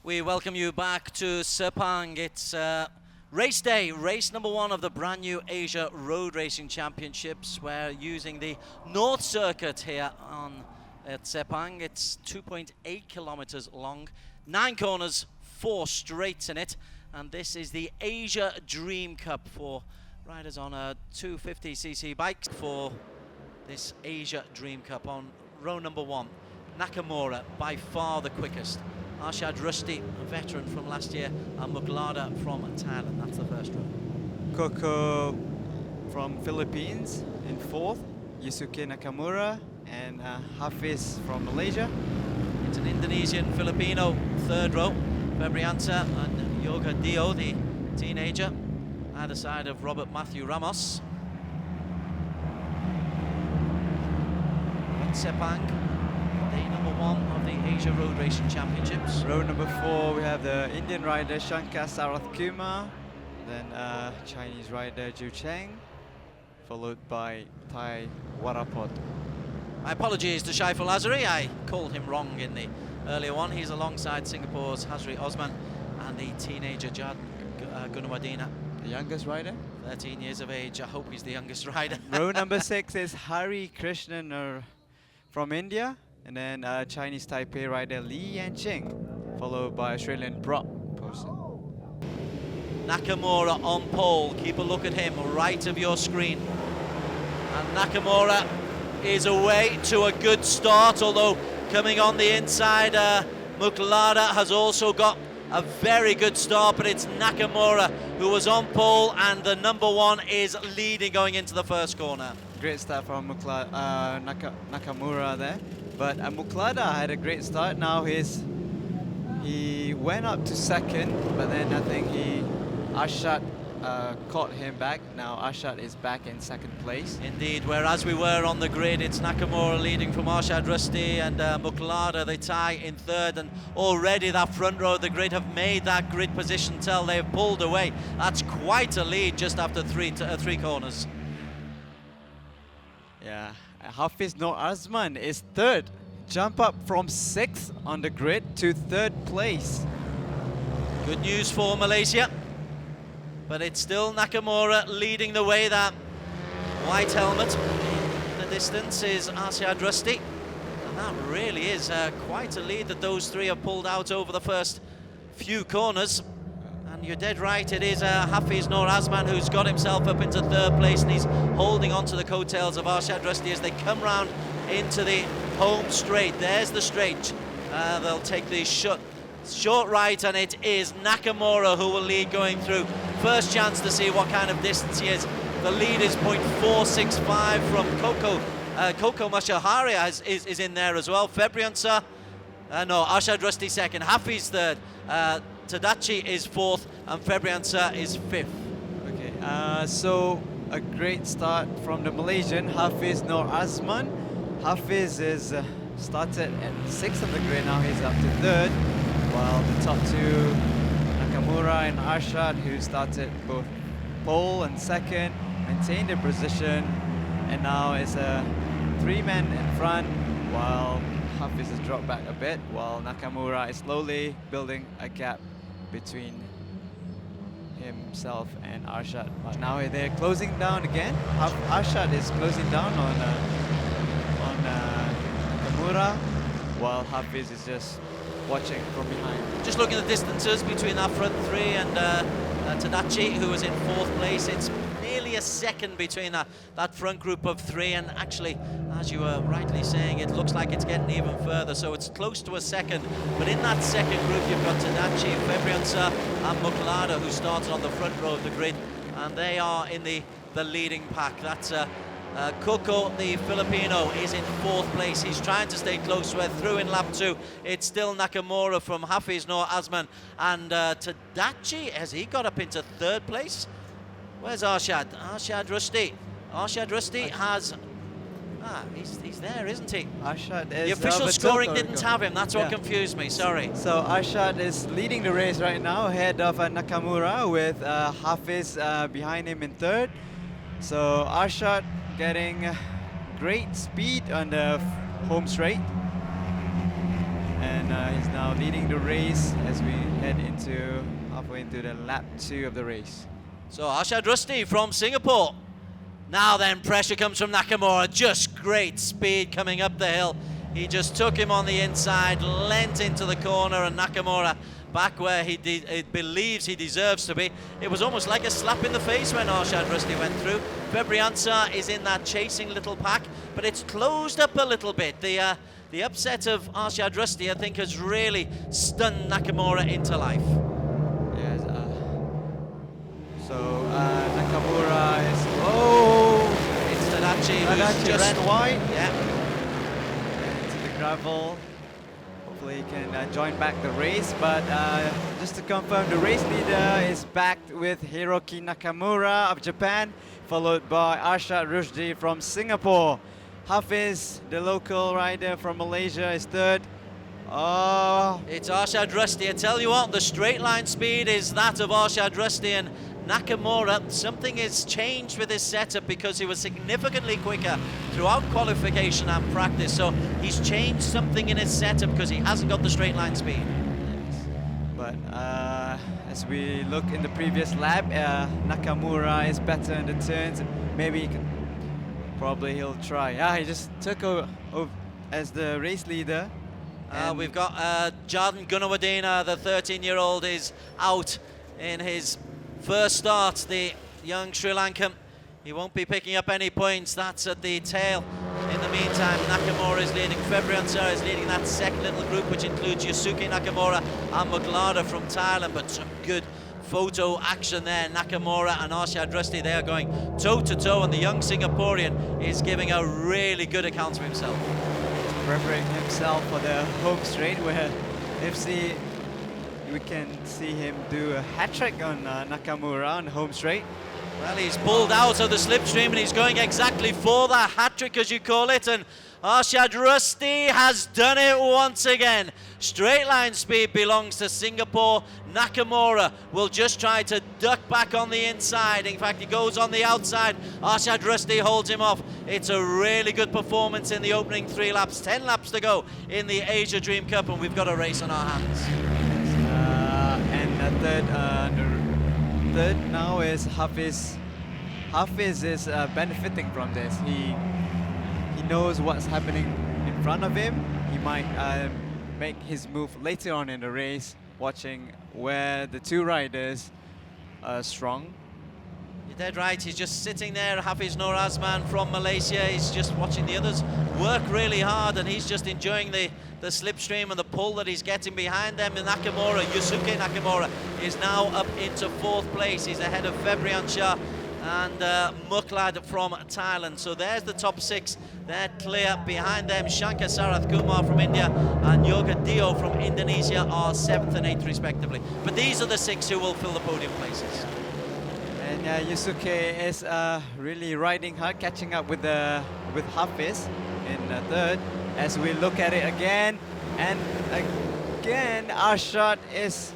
We welcome you back to Sepang. It's race day, race number 1 of the brand new Asia Road Racing Championships. We're using the North Circuit here at Sepang. It's 2.8 kilometers long, 9 corners, 4 straights in it. And this is the Asia Dream Cup for riders on a 250cc bikes for this Asia Dream Cup on row number 1. Nakamura, by far the quickest. Arshad Rusty, a veteran from last year, and Muklada from Thailand. That's the first row. Coco from Philippines in 4th, Yusuke Nakamura, and Hafiz from Malaysia. It's an Indonesian Filipino, 3rd row. Febrianza and Yoga Dio, the teenager, either side of Robert Matthew Ramos. At Sepang, day number 1 of the Asia Road Racing Championships. Row number 4, we have the Indian rider Shankar Sarath Kumar, then Chinese rider Zhu Cheng, followed by Thai Warapot. My apologies to Shaiful Azari, I called him wrong in the earlier one. He's alongside Singapore's Hazri Osman and the teenager Jad Gunawadina. The youngest rider? 13 years of age, I hope he's the youngest rider. Row number 6 is Hari Krishnan from India, and then Chinese Taipei rider Li Yanqing, followed by Australian Brock Poston. Nakamura on pole, keep a look at him right of your screen. And Nakamura is away to a good start, although coming on the inside, Muklada has also got a very good start, but it's Nakamura who was on pole, and the number 1 is leading going into the first corner. Great start from Nakamura there, but Muklada had a great start. Now he went up to 2nd, but then I think Arshad caught him back. Now Arshad is back in 2nd place. Indeed, whereas we were on the grid, it's Nakamura leading from Arshad Rusty and Muklada, they tie in 3rd, and already that front row of the grid have made that grid position tell. They've pulled away. That's quite a lead just after 3 corners. Yeah, Hafiz Nur Azman is 3rd. Jump up from 6th on the grid to 3rd place. Good news for Malaysia. But it's still Nakamura leading the way. That white helmet in the distance is Arshad Rusty. And that really is quite a lead that those 3 have pulled out over the first few corners. And you're dead right, it is Hafiz Nur Azman who's got himself up into 3rd place, and he's holding on to the coattails of Arshad Rusty as they come round into the home straight. There's the straight. They'll take the short right, and it is Nakamura who will lead going through. First chance to see what kind of distance he is. The lead is 0.465 from Coco Mashaharia is in there as well. Febrianza, Arshad Rusty 2nd, Hafiz 3rd, Tadachi is 4th, and Febrianza is 5th. Okay, so a great start from the Malaysian, Hafiz Nur Azman. Hafiz is started at 6th on the grid, now he's up to 3rd, while the top 2, Nakamura and Arshad, who started both pole and 2nd, maintained their position, and now it's a 3-man in front, while Hafiz has dropped back a bit, while Nakamura is slowly building a gap between himself and Arshad. But now they're closing down again. Arshad is closing down on Nakamura, while Hafiz is just watching from behind. Just looking at the distances between that front 3 and Tadachi, who was in 4th place. It's nearly a 2nd between that front group of 3, and actually, as you were rightly saying, it looks like it's getting even further, so it's close to a 2nd. But in that 2nd group, you've got Tadachi, Febrianza and Muklada, who started on the front row of the grid, and they are in the leading pack. That's Coco, the Filipino, is in 4th place. He's trying to stay close. We're through in lap 2. It's still Nakamura from Hafiz Nur Azman, and Tadachi, has he got up into 3rd place? Where's Arshad? Arshad Rusty. Arshad Rusty has... he's there, isn't he? Arshad is... The official scoring didn't have him. That's what confused me, sorry. So Arshad is leading the race right now, ahead of Nakamura, with Hafiz behind him in 3rd. So Arshad getting great speed on the home straight. And he's now leading the race as we head into halfway into the lap 2 of the race. So Arshad Rusty from Singapore. Now then, pressure comes from Nakamura. Just great speed coming up the hill. He just took him on the inside, leant into the corner, and Nakamura back where he believes he deserves to be. It was almost like a slap in the face when Arshad Rusty went through. Febriansa is in that chasing little pack, but it's closed up a little bit. The upset of Arshad Rusty, I think, has really stunned Nakamura into life. Yes. Nakamura is... Oh! It's Tadachi who's Tadachi just ran wide. Yeah. Into the gravel. Hopefully he can join back the race, but just to confirm, the race leader is backed with Hiroki Nakamura of Japan, followed by Arshad Rusdi from Singapore. Hafiz, the local rider from Malaysia, is third. Oh, it's Arshad Rusty. I tell you what, the straight line speed is that of Arshad Rusty, and Nakamura, something has changed with his setup because he was significantly quicker throughout qualification and practice. So he's changed something in his setup because he hasn't got the straight line speed. yes. But as we look in the previous lap, Nakamura is better in the turns. Maybe he can, probably he'll try. Yeah, he just took over as the race leader. We've got Jardin Gunawadena, the 13-year-old, is out in his first start, the young Sri Lankan. He won't be picking up any points. That's at the tail. In the meantime, Nakamura is leading. Febriansa is leading that second little group, which includes Yusuke Nakamura and Muklada from Thailand. But some good photo action there. Nakamura and Arshad Rusty, they are going toe-to-toe, and the young Singaporean is giving a really good account of himself. Preparing himself for the home straight, where we can see him do a hat-trick on Nakamura on home straight. Well, he's pulled out of the slipstream and he's going exactly for that hat-trick, as you call it, and Arshad Rusty has done it once again. Straight line speed belongs to Singapore. Nakamura will just try to duck back on the inside. In fact, he goes on the outside. Arshad Rusty holds him off. It's a really good performance in the opening 3 laps. 10 laps to go in the Asia Dream Cup, and we've got a race on our hands. And the third now is Hafiz. Hafiz is benefiting from this. He knows what's happening in front of him. He might make his move later on in the race, watching where the 2 riders are strong. You're dead right. He's just sitting there. Hafiz Nur Azman from Malaysia. He's just watching the others work really hard, and he's just enjoying the slipstream and the pull that he's getting behind them. And Nakamura, Yusuke Nakamura, is now up into 4th place. He's ahead of Febrian Shah and Muklad from Thailand. So there's the top 6. They're clear. Behind them, Shankar Sarath Kumar from India and Yoga Dio from Indonesia are 7th and 8th respectively. But these are the 6 who will fill the podium places. And Yusuke is really riding hard, catching up with Hafiz in 3rd. As we look at it again, and again, Arshad is...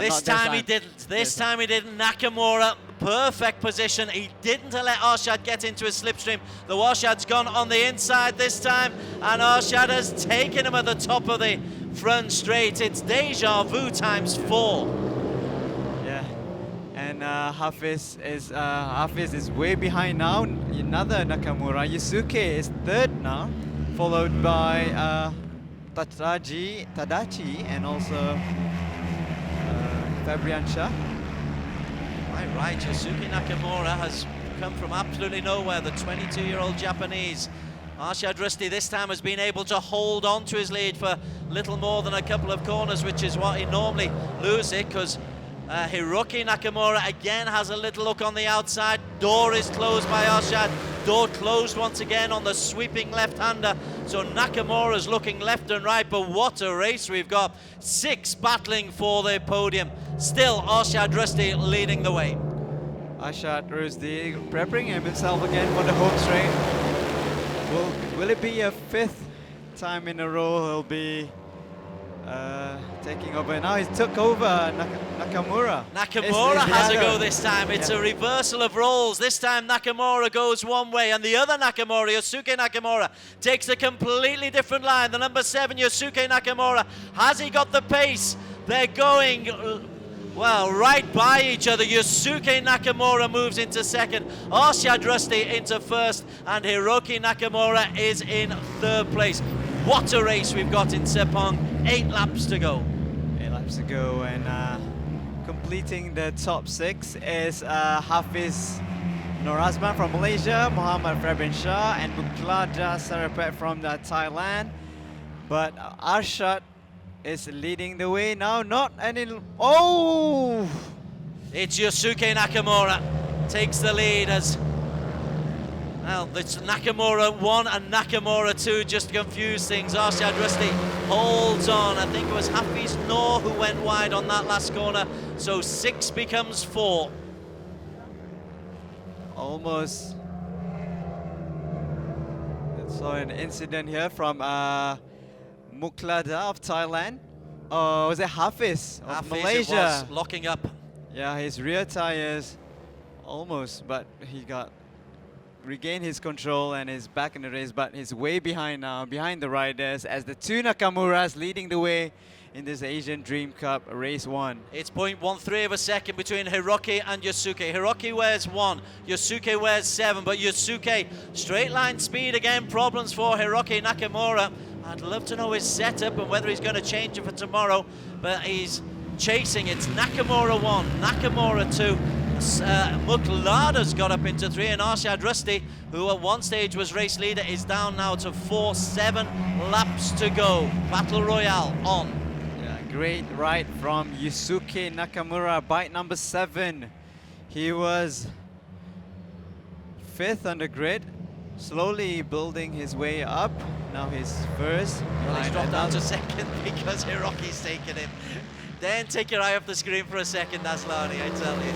This time he didn't. This time he didn't. Nakamura, perfect position. He didn't let Arshad get into his slipstream. The Arshad's gone on the inside this time, and Arshad has taken him at the top of the front straight. It's deja vu times 4. Yeah, and Hafiz is way behind now. Another Nakamura. Yusuke is 3rd now, followed by Tadachi and also Fabian Shah. Right, Yusuke Nakamura has come from absolutely nowhere, the 22-year-old Japanese. Arshad Rusty this time has been able to hold on to his lead for little more than a couple of corners, which is what he normally loses, because Hiroki Nakamura again has a little look on the outside. Door is closed by Arshad. Door closed once again on the sweeping left-hander. So Nakamura's looking left and right, but what a race we've got. 6 battling for the podium. Still Arshad Rusty leading the way. Arshad Rusdi preparing himself again for the home straight. Will it be a 5th time in a row he'll be taking over. Now he took over Nakamura. Nakamura Is the has a go other- this time. It's Yeah. a reversal of roles. This time Nakamura goes one way and the other Nakamura, Yosuke Nakamura, takes a completely different line. The number 7, Yosuke Nakamura, has he got the pace? They're going, well, right by each other. Yosuke Nakamura moves into second, ARRC Adrusty into first, and Hiroki Nakamura is in third place. What a race we've got in Sepang. 8 laps to go. 8 laps to go, and completing the top 6 is Hafiz Nur Azman from Malaysia, Muhammad Fabian Shah, and Muklada Sarapet from Thailand. But Arshad is leading the way now. Not any. Oh! It's Yosuke Nakamura takes the lead as, well, it's Nakamura 1 and Nakamura 2 just to confuse things. ARRC Adrusty holds on. I think it was Hafiz Noor who went wide on that last corner. So 6 becomes 4. Almost. Saw an incident here from Muklada of Thailand. Was it Hafiz of Hafiz Malaysia? It was locking up. Yeah, his rear tires almost, but he got regained his control and is back in the race, but he's way behind now, behind the riders, as the 2 Nakamuras leading the way in this Asian Dream Cup Race 1. It's 0.13 of a second between Hiroki and Yosuke. Hiroki wears 1, Yosuke wears 7, but Yosuke, straight line speed again, problems for Hiroki Nakamura. I'd love to know his setup and whether he's going to change it for tomorrow, but he's chasing. It's Nakamura 1, Nakamura 2. Muklada's got up into 3, and ARRC Adrusty, who at one stage was race leader, is down now to 4. 7 laps to go. Battle Royale on. Yeah, great ride from Yusuke Nakamura, bike number 7. He was 5th on the grid, slowly building his way up. Now he's first. Well, he's behind dropped down another- to second because Hiroki's taken him. Then take your eye off the screen for a second, Aslani, I tell you.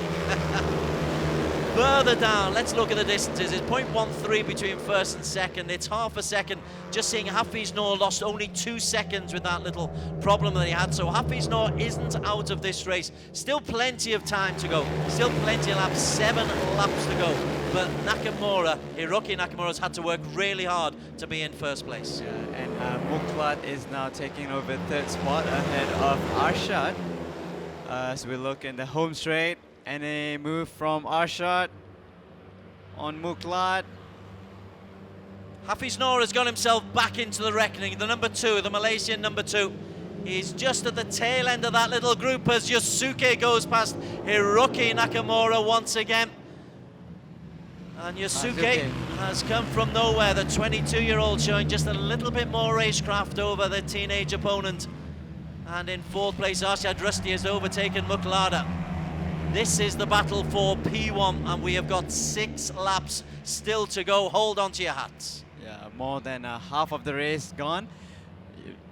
Further down, let's look at the distances. It's 0.13 between first and second. It's half a second. Just seeing Hafiz Noor lost only 2 seconds with that little problem that he had. So Hafiz Noor isn't out of this race. Still plenty of time to go. Still plenty of laps. 7 laps to go. But Nakamura, Hiroki Nakamura's had to work really hard to be in first place. Yeah, and Muklad is now taking over 3rd spot ahead of Arshad. As we look in the home straight, and a move from Arshad on Muklad. Hafiz Noor has got himself back into the reckoning. The number 2, the Malaysian number 2, is just at the tail end of that little group as Yosuke goes past Hiroki Nakamura once again. And Yosuke has come from nowhere, the 22-year-old showing just a little bit more racecraft over the teenage opponent. And in 4th place, ARRC Adrusty has overtaken Muklada. This is the battle for P1, and we have got 6 laps still to go. Hold on to your hats. Yeah, more than half of the race gone.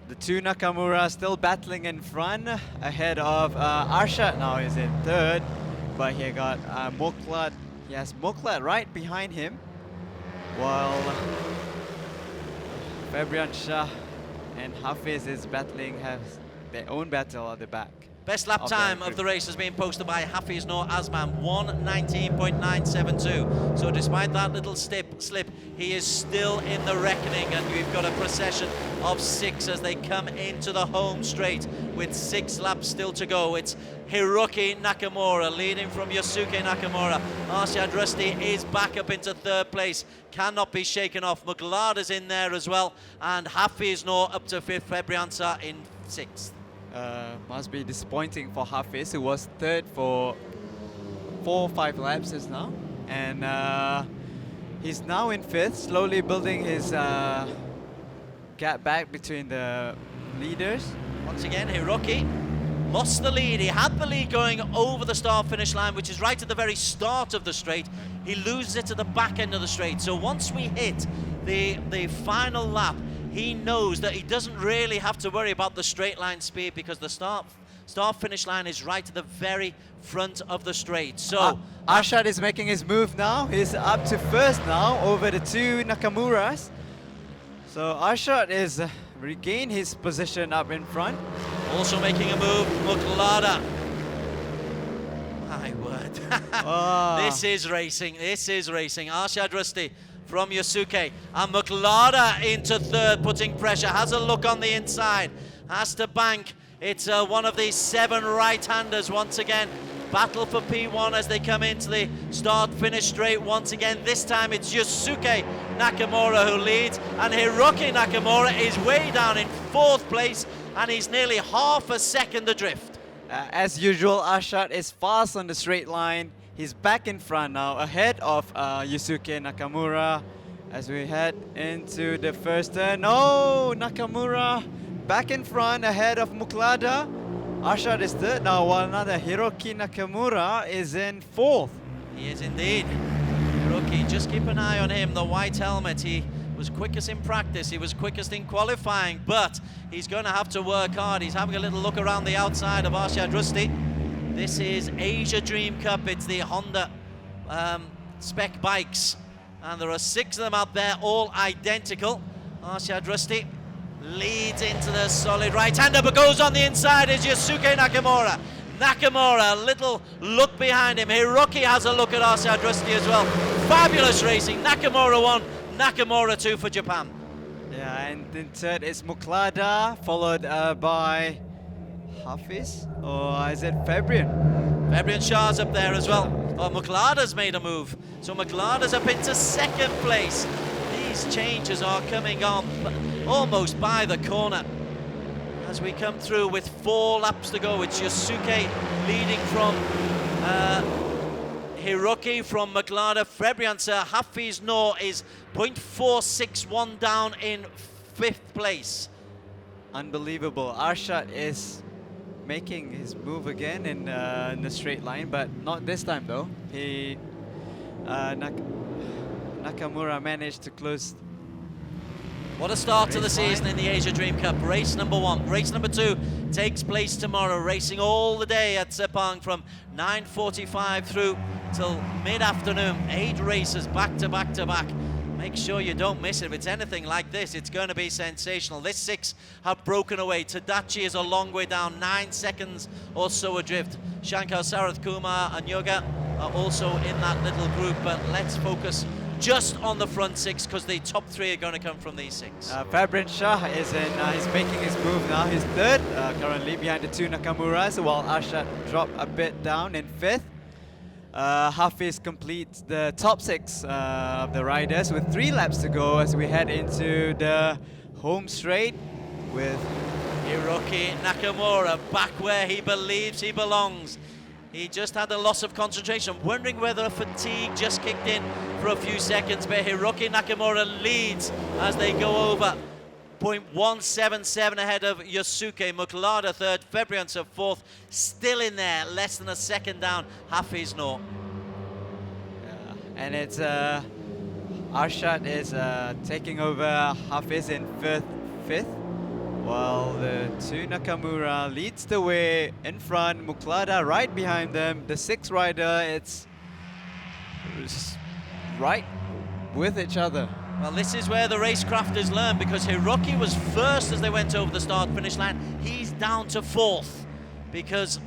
The 2 Nakamura still battling in front ahead of Arshad now is in 3rd, but he got Muklad. He has Muklad right behind him, while Fabian Shah and Hafiz is battling, have their own battle at the back. Best lap time of the race has been posted by Hafiz Noor Azman, 1:19.972. So despite that little slip, he is still in the reckoning, and we've got a procession of 6 as they come into the home straight with 6 laps still to go. It's Hiroki Nakamura leading from Yosuke Nakamura. ARRC Adrusty is back up into 3rd place, cannot be shaken off. Muklada's in there as well, and Hafiz Noor up to 5th, Febriansa in 6th. Must be disappointing for Hafiz, who was 3rd for 4 or 5 laps just now, and he's now in 5th, slowly building his gap back between the leaders. Once again, Hiroki lost the lead. He had the lead going over the start-finish line, which is right at the very start of the straight. He loses it at the back end of the straight. So once we hit the final lap, he knows that he doesn't really have to worry about the straight line speed, because the start-finish line is right at the very front of the straight. So Arshad is making his move now. He's up to 1st now over the 2 Nakamuras. So Arshad is regained his position up in front. Also making a move, Muklada. My word. This is racing. This is racing. ARRC Rusty from Yosuke. And Muklada into third, putting pressure. Has a look on the inside. Has to bank. It's one of these 7 right-handers once again. Battle for P1 as they come into the start-finish straight once again. This time it's Yosuke Nakamura who leads, and Hiroki Nakamura is way down in 4th place, and he's nearly half a second adrift. As usual, ARRC is fast on the straight line. He's back in front now, ahead of Yosuke Nakamura as we head into the first turn. Oh, Nakamura back in front, ahead of Muklada. ARRC is third now, while another Hiroki Nakamura is in 4th. He is indeed. Hiroki, just keep an eye on him, the white helmet. He was quickest in practice, he was quickest in qualifying, but he's going to have to work hard. He's having a little look around the outside of ARRC Rusty. This is Asia Dream Cup. It's the Honda spec bikes, and there are 6 of them out there, all identical. ARRC Rusty leads into the solid right-hander, but goes on the inside is Yosuke Nakamura. Nakamura, a little look behind him. Hiroki has a look at ARRC Rusty as well. Fabulous racing. Nakamura 1, Nakamura 2 for Japan. Yeah, and in third is Muklada, followed by Hafiz, or is it Fabian? Fabian Shah's up there as well. Oh, Muklada's made a move. So Muklada's up into 2nd place. These changes are coming on almost by the corner. As we come through with 4 laps to go, it's Yosuke leading from Hiroki from Muklada. Fabriansa Hafiz Noor is 0.461 down in 5th place. Unbelievable. ARRC is making his move again in the straight line, but not this time though. He Nakamura managed to close. What a start to the season in the Asia Dream Cup. Race number 1. Race number 2 takes place tomorrow, racing all the day at Sepang from 9:45 through till mid-afternoon. 8 races back to back to back. Make sure you don't miss it. If it's anything like this, it's going to be sensational. This 6 have broken away. Tadachi is a long way down, 9 seconds or so adrift. Shankar, Sarath Kumar and Yoga are also in that little group, but let's focus just on the front 6 because the top 3 are going to come from these 6. Fabian Shah is in, he's making his move now. He's third, currently behind the 2 Nakamuras, while ARRC dropped a bit down in 5th. Hafiz completes the top 6 of the riders with 3 laps to go as we head into the home straight with Hiroki Nakamura back where he believes he belongs. He just had a loss of concentration, wondering whether fatigue just kicked in for a few seconds, but Hiroki Nakamura leads as they go over. 0.177 ahead of Yosuke. Muklada third, Fabriansa 4th, still in there, less than a second down, Hafiz Noor. And it's ARRC is taking over Hafiz in 5th, while the 2 Nakamura leads the way in front, Muklada right behind them. The 6th rider, it's right with each other. Well, this is where the racecrafters learn, because Hiroki was first as they went over the start-finish line. He's down to 4th because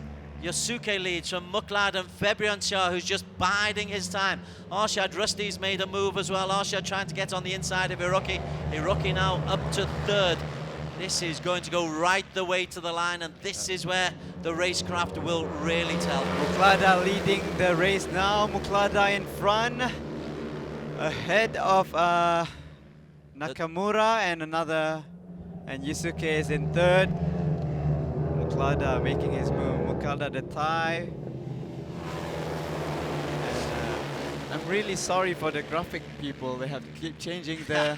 Yosuke leads from Muklada and Fabian Shah, who's just biding his time. ARRC Rusty's made a move as well. ARRC trying to get on the inside of Hiroki. Hiroki now up to 3rd. This is going to go right the way to the line, and this is where the racecraft will really tell. Muklada leading the race now. Muklada in front, ahead of Nakamura and Yusuke is in 3rd. Muklada making his move. Muklada the tie. I'm really sorry for the graphic people. They have to keep changing the.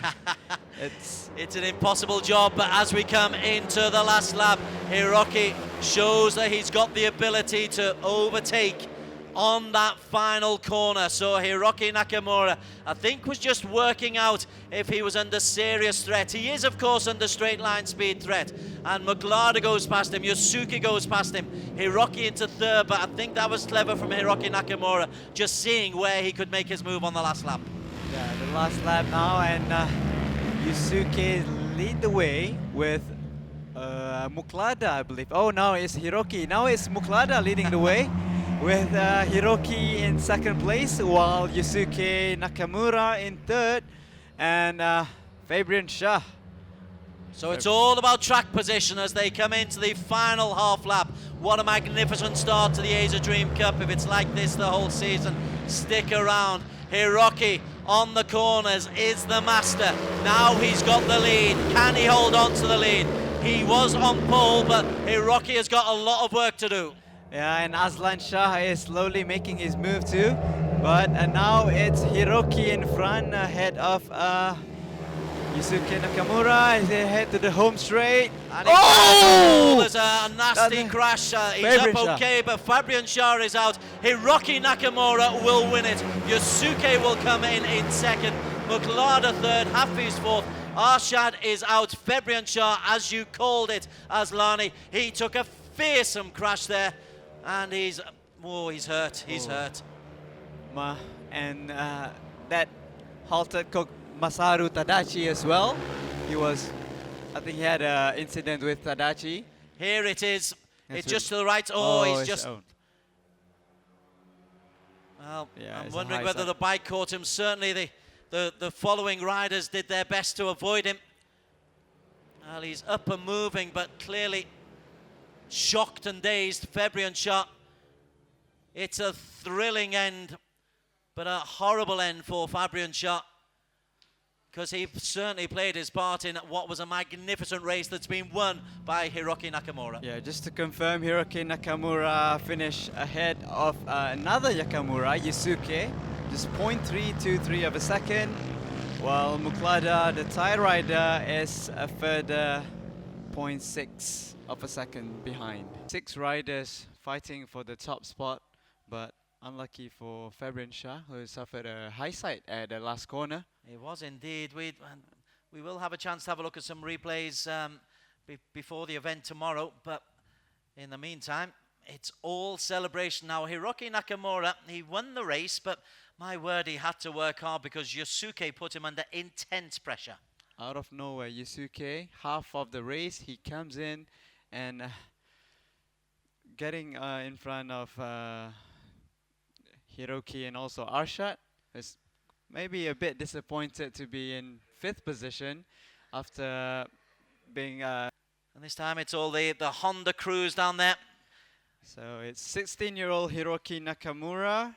It's an impossible job, but as we come into the last lap, Hiroki shows that he's got the ability to overtake on that final corner. So Hiroki Nakamura, I think, was just working out if he was under serious threat. He is, of course, under straight line speed threat. And Muklada goes past him, Yosuke goes past him, Hiroki into 3rd, but I think that was clever from Hiroki Nakamura, just seeing where he could make his move on the last lap. Yeah, the last lap now, and Yusuke lead the way with Muklada, I believe. Oh, now it's Hiroki. Now it's Muklada leading the way with Hiroki in second place, while Yusuke Nakamura in third, and Fabian Shah. So it's all about track position as they come into the final half lap. What a magnificent start to the Asia Dream Cup. If it's like this the whole season, stick around. Hiroki on the corners is the master. Now he's got the lead. Can he hold on to the lead? He was on pole, but Hiroki has got a lot of work to do. Yeah, and Aslan Shah is slowly making his move too. But now it's Hiroki in front ahead of Yusuke Nakamura. As they head to the home straight. And there's a nasty crash. He's Fabian up Shah. okay, but Fabian Shah is out. Hiroki Nakamura will win it. Yusuke will come in second. Muklada third. Hafiz fourth. Arshad is out. Fabian Shah, as you called it, Aslani. He took a fearsome crash there, and he's hurt. He's hurt. And that halted Masaru Tadachi as well. I think he had an incident with Tadachi. Here it is. Yes, It's just to the right. He's just. owned. Well, Yeah, I'm it's a wondering high whether side. the bike caught him. Certainly the following riders did their best to avoid him. Well, he's up and moving, but clearly shocked and dazed. Fabian Shah. It's a thrilling end, but a horrible end for Fabian Shah, because he certainly played his part in what was a magnificent race that's been won by Hiroki Nakamura. Yeah, just to confirm, Hiroki Nakamura finished ahead of another Nakamura, Yusuke, just 0.323 of a second, while Muklada, the Thai rider, is a further 0.6 of a second behind. 6 riders fighting for the top spot, but unlucky for Fabian Shah, who suffered a high side at the last corner. It was indeed. We will have a chance to have a look at some replays before the event tomorrow, but in the meantime, it's all celebration now. Hiroki Nakamura, he won the race, but my word, he had to work hard because Yusuke put him under intense pressure. Out of nowhere, Yusuke, half of the race, he comes in and getting in front of Hiroki and also Arshad is maybe a bit disappointed to be in 5th position after being and this time it's all the Honda crews down there. so it's 16-year-old Hiroki Nakamura.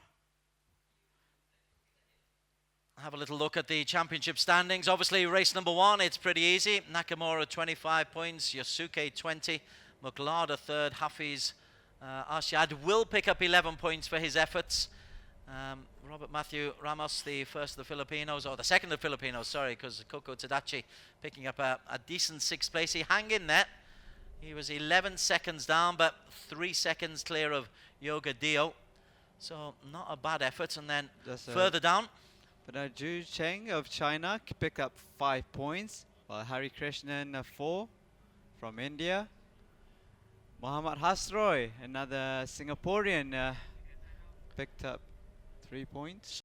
Have a little look at the championship standings. Obviously, race number 1, it's pretty easy. Nakamura 25 points, Yusuke 20, Muklada third, Hafiz Arshad will pick up 11 points for his efforts. Robert Matthew Ramos, the first of the Filipinos, or the second of the Filipinos, sorry, because Koko Tadachi picking up a decent 6th place. He hung in there. He was 11 seconds down, but 3 seconds clear of Yoga Dio. So not a bad effort. And then further down, But Zhu Cheng of China picked up 5 points, while Hari Krishnan 4 from India. Muhammad Hasroy, another Singaporean, picked up 3 points.